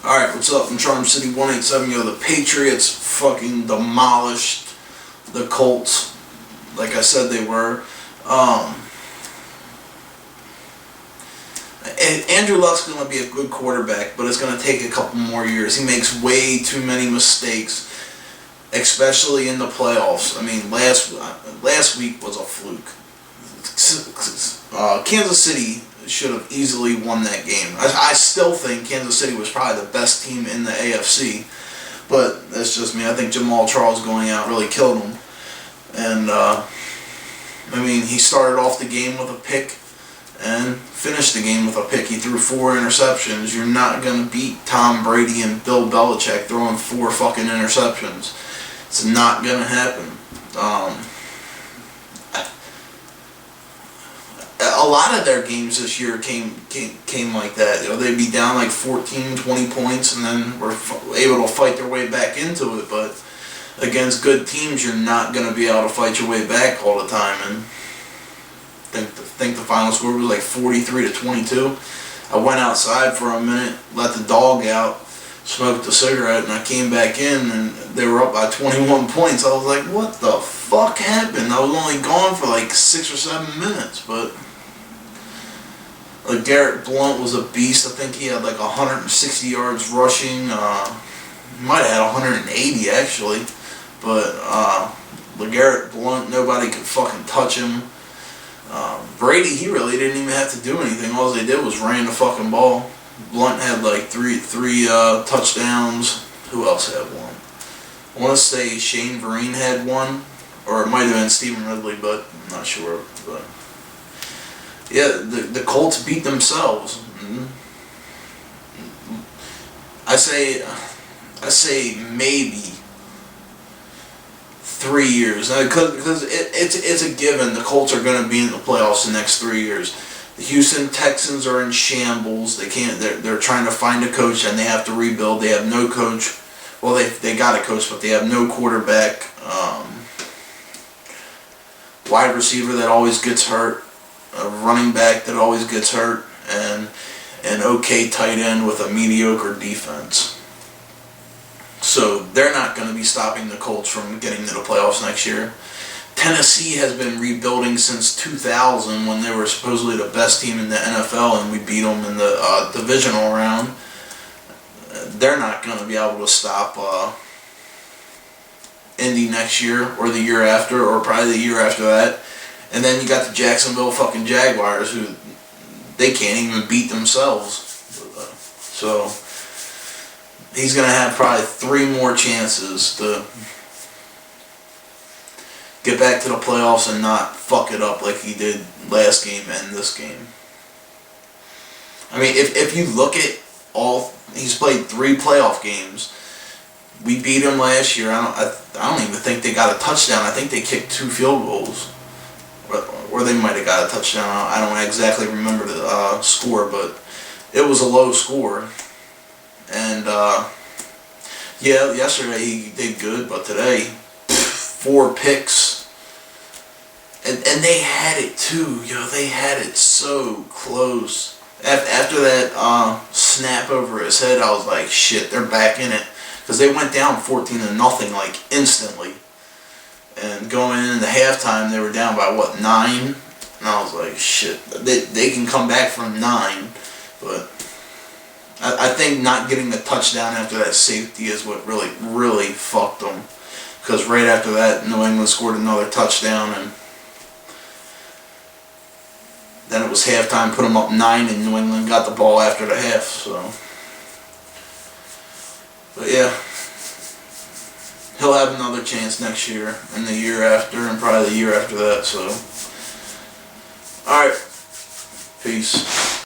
Alright, what's up? I'm Charm City 187. Yo, the Patriots fucking demolished the Colts. Like I said they were. Andrew Luck's going to be a good quarterback, but it's going to take a couple more years. He makes way too many mistakes, especially in the playoffs. I mean, last week was a fluke. Kansas City should have easily won that game. I still think Kansas City was probably the best team in the AFC, but that's just me. I think Jamal Charles going out really killed him. And, he started off the game with a pick and finished the game with a pick. He threw 4 interceptions. You're not going to beat Tom Brady and Bill Belichick throwing 4 fucking interceptions. It's not going to happen. A lot of their games this year came like that. You know, they'd be down like 14, 20 points and then were able to fight their way back into it. But against good teams, you're not going to be able to fight your way back all the time. And I think the final score was like 43-22. I went outside for a minute, let the dog out, smoked a cigarette, and I came back in and they were up by 21 points. I was like, what the fuck happened? I was only gone for like 6 or 7 minutes, but Garrett Blount was a beast. I think he had like 160 yards rushing. He might have had 180 actually, but LeGarrette Blount, nobody could fucking touch him. Brady, he really didn't even have to do anything. All they did was ran the fucking ball. Blount had like three touchdowns. Who else had one? I want to say Shane Vereen had one, or it might have been Stephen Ridley, but I'm not sure. But yeah, the Colts beat themselves. I say maybe 3 years, because it's a given. The Colts are going to be in the playoffs the next 3 years. The Houston Texans are in shambles. They can't. They're trying to find a coach, and they have to rebuild. They have no coach. Well, they got a coach, but they have no quarterback. Wide receiver that always gets hurt. A running back that always gets hurt, and an okay tight end with a mediocre defense. So they're not going to be stopping the Colts from getting to the playoffs next year. Tennessee has been rebuilding since 2000 when they were supposedly the best team in the NFL and we beat them in the divisional round. They're not going to be able to stop Indy next year or the year after or probably the year after that. And then you got the Jacksonville fucking Jaguars who they can't even beat themselves. So he's going to have probably 3 more chances to get back to the playoffs and not fuck it up like he did last game and this game. I mean, if you look at he's played 3 playoff games. We beat him last year. I don't even think they got a touchdown. I think they kicked 2 field goals. Or they might have got a touchdown. I don't exactly remember the score, but it was a low score. And, yeah, yesterday he did good, but today, 4 picks. And they had it too, they had it so close. After that snap over his head, I was like, shit, they're back in it. Because they went down 14-0, like, instantly. And going into halftime, they were down by, 9? And I was like, shit, they can come back from 9. But I think not getting the touchdown after that safety is what really, really fucked them. Because right after that, New England scored another touchdown, and then it was halftime, put them up 9, and New England got the ball after the half, so. But yeah, he'll have another chance next year, and the year after, and probably the year after that, so. Alright, peace.